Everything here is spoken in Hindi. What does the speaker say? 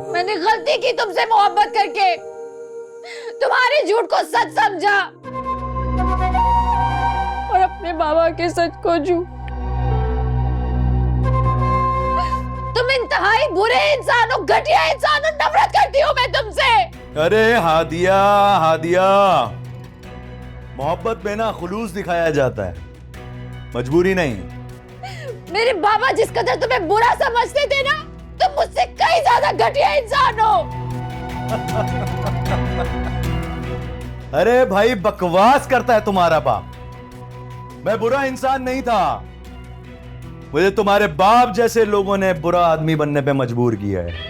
मैंने गलती की तुमसे मोहब्बत करके, तुम्हारे झूठ को सच समझा और अपने बाबा के सच को झूठ। तुम इंतहाई बुरे इंसान हो, घटिया इंसान हो, नफरत करती हूँ मैं तुमसे। अरे हादिया, हादिया, मोहब्बत में ना खुलूस दिखाया जाता है, मजबूरी नहीं। मेरे बाबा जिस कदर तुम्हें बुरा समझते थे ना, तुम मुझसे कई ज्यादा घटिया इंसान हो। अरे भाई, बकवास करता है तुम्हारा बाप। मैं बुरा इंसान नहीं था, मुझे तुम्हारे बाप जैसे लोगों ने बुरा आदमी बनने पे मजबूर किया है।